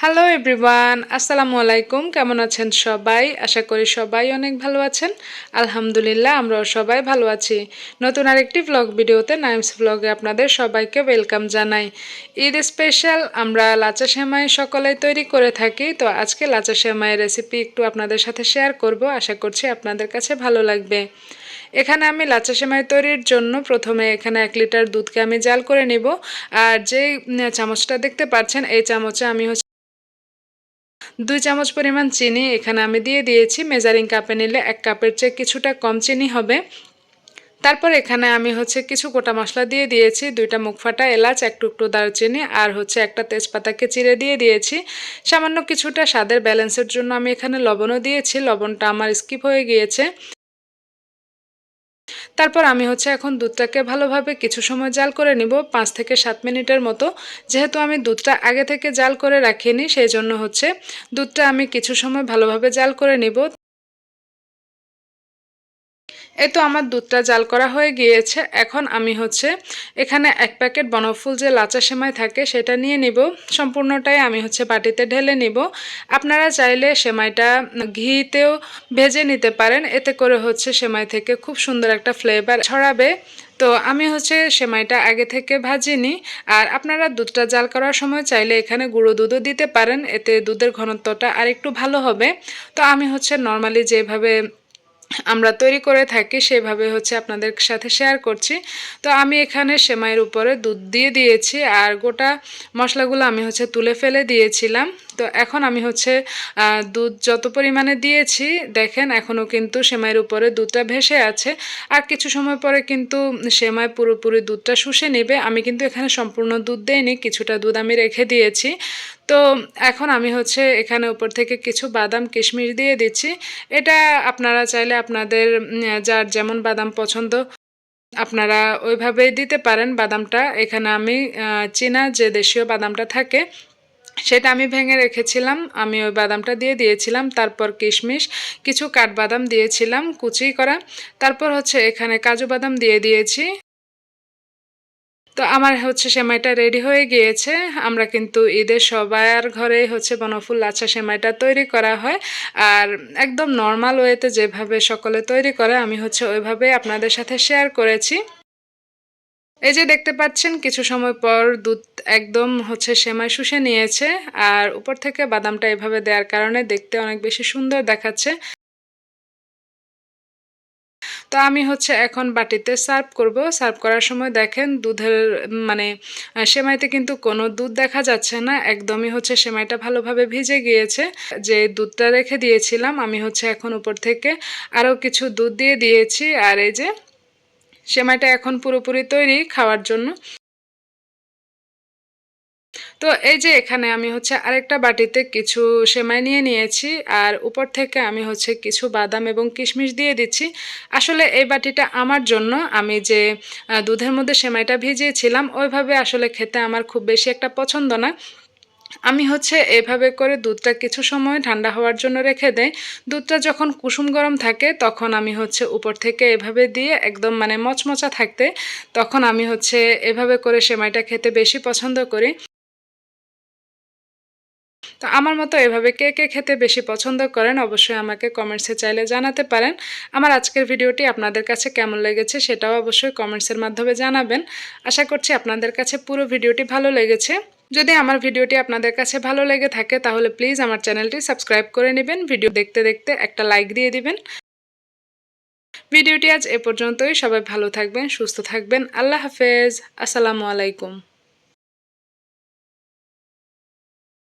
Hello everyone, আসসালামু আলাইকুম। কেমন আছেন সবাই? আশা করি সবাই অনেক ভালো আছেন। আলহামদুলিল্লাহ, আমরাও সবাই ভালো আছি। নতুন আরেকটি ভ্লগ ভিডিওতে নাইমস ভ্লগে আপনাদের সবাইকে ওয়েলকাম জানাই। ঈদ স্পেশাল আমরা লাচা সেমাই সকলেই তৈরি করে থাকি। তো আজকে লাচা সেমাইয়ের রেসিপি একটু আপনাদের সাথে শেয়ার করব। আশা করছি আপনাদের কাছে ভালো লাগবে। এখানে আমি লাচা সেমাই তৈরির জন্য প্রথমে এখানে 1 লিটার দুধকে আমি জাল করে নিব। আর যেই চামচটা দেখতে পাচ্ছেন, এই চামচে আমি 2 চামচ পরিমাণ চিনি এখানে আমি দিয়ে দিয়েছি। মেজারিং কাপে নিলে 1 কাপের চেয়ে কিছুটা কম চিনি হবে। তারপর এখানে আমি কিছু গোটা মশলা দিয়ে দিয়েছি। 2টা মুখফাটা এলাচ, 1 টুকরো দারচিনি আর একটা তেজপাতাকে চিড়ে দিয়ে দিয়েছি। সামান্য কিছুটা স্বাদের ব্যালেন্সের জন্য আমি এখানে লবণও দিয়েছি। লবণটা আমার স্কিপ হয়ে গিয়েছে। তারপর আমি এখন দুধটাকে ভালোভাবে কিছু সময় জাল করে নিব, 5 থেকে 7 মিনিটের মতো। যেহেতু আমি দুধটা আগে থেকে জাল করে রাখিনি, সেই জন্য দুধটা আমি কিছু সময় ভালোভাবে জাল করে নিব। এই তো আমার দুধটা জাল করা হয়ে গিয়েছে। এখন আমি এখানে 1 প্যাকেট বনফুল যে লাচা সেমাই থাকে সেটা নিয়ে নিব। সম্পূর্ণটাই আমি বাটিতে ঢেলে নিব। আপনারা চাইলে সেমাইটা ঘিতেও ভেজে নিতে পারেন, এতে করে সেমাই থেকে খুব সুন্দর একটা ফ্লেভার ছড়াবে। তো আমি সেমাইটা আগে থেকে ভাজিনি। আর আপনারা দুধটা জাল করার সময় চাইলে এখানে গুঁড়ো দুধও দিতে পারেন, এতে দুধের ঘনত্বটা আরেকটু ভালো হবে। তো আমি নর্মালি যেভাবে আমরা তৈরি করে থাকি সেভাবে আপনাদের সাথে শেয়ার করছি। তো আমি এখানে সেমাইয়ের উপরে দুধ দিয়ে দিয়েছি আর গোটা মশলাগুলো আমি তুলে ফেলে দিয়েছিলাম। তো এখন আমি দুধ যত পরিমাণে দিয়েছি দেখেন, এখনও কিন্তু সেমাইয়ের উপরে দুধটা ভেসে আছে। আর কিছু সময় পরে কিন্তু সেমাই পুরোপুরি দুধটা শুষে নেবে। আমি কিন্তু এখানে সম্পূর্ণ দুধ দেইনি, কিছুটা দুধ আমি রেখে দিয়েছি। তো এখন আমি এখানে উপর থেকে কিছু বাদাম কিশমিশ দিয়ে দিচ্ছি। এটা আপনারা চাইলে আপনাদের যার যেমন বাদাম পছন্দ আপনারা ওইভাবেই দিতে পারেন বাদামটা। এখানে আমি চীনা যে দেশীয় বাদামটা থাকে সেটা আমি ভেঙে রেখেছিলাম, আমি ওই বাদামটা দিয়ে দিয়েছিলাম। তারপর কিশমিশ, কিছু কাঠবাদাম দিয়েছিলাম কুচি করা। তারপর এখানে কাজু বাদাম দিয়ে দিয়েছি। তো আমার সেমাইটা রেডি হয়ে গিয়েছে। আমরা কিন্তু ঈদের সবার ঘরে বনফুল লাচ্ছা সেমাইটা তৈরি করা হয়। আর একদম নর্মাল ওয়েতে যেভাবে সকলে তৈরি করে আমি ওইভাবে আপনাদের সাথে শেয়ার করেছি। এই যে দেখতে পাচ্ছেন, কিছু সময় পর দুধ একদম সেমাই শুষে নিয়েছে। আর উপর থেকে বাদামটা এভাবে দেওয়ার কারণে দেখতে অনেক বেশি সুন্দর দেখাচ্ছে। তো আমি এখন বাটিতে সার্ভ করব। সার্ভ করার সময় দেখেন দুধের সেমাইতে কিন্তু কোনো দুধ দেখা যাচ্ছে না, একদমই সেমাইটা ভালোভাবে ভিজে গিয়েছে। যে দুধটা রেখে দিয়েছিলাম আমি এখন উপর থেকে আরও কিছু দুধ দিয়ে দিয়েছি। আর এই যে সেমাইটা এখন পুরোপুরি তৈরি খাওয়ার জন্য। তো এই যে এখানে আমি আরেকটা বাটিতে কিছু সেমাই নিয়ে নিয়েছি। আর উপর থেকে আমি কিছু বাদাম এবং কিশমিশ দিয়ে দিচ্ছি। আসলে এই বাটিটা আমার জন্য, আমি যে দুধের মধ্যে সেমাইটা ভিজিয়েছিলাম ওইভাবে আসলে খেতে আমার খুব বেশি একটা পছন্দ না। আমি এভাবে করে দুধটা কিছু সময় ঠান্ডা হওয়ার জন্য রেখে দেই। দুধটা যখন কুসুম গরম থাকে তখন আমি উপর থেকে এভাবে দিয়ে একদম মচমচা থাকতে, তখন আমি এভাবে করে সেমাইটা খেতে বেশি পছন্দ করি। তো আমার মতো এভাবে কে কে খেতে বেশি পছন্দ করেন অবশ্যই আমাকে কমেন্টসে চাইলে জানাতে পারেন। আমার আজকের ভিডিওটি আপনাদের কাছে কেমন লেগেছে সেটাও অবশ্যই কমেন্টসের মাধ্যমে জানাবেন। আশা করছি আপনাদের কাছে পুরো ভিডিওটি ভালো লেগেছে। যদি আমার ভিডিওটি আপনাদের কাছে ভালো লেগে থাকে তাহলে প্লিজ আমার চ্যানেলটি সাবস্ক্রাইব করে নেবেন। ভিডিও দেখতে দেখতে একটা লাইক দিয়ে দিবেন। ভিডিওটি আজ এ পর্যন্তই। সবাই ভালো থাকবেন, সুস্থ থাকবেন। আল্লাহ হাফেজ। আসসালামু আলাইকুম।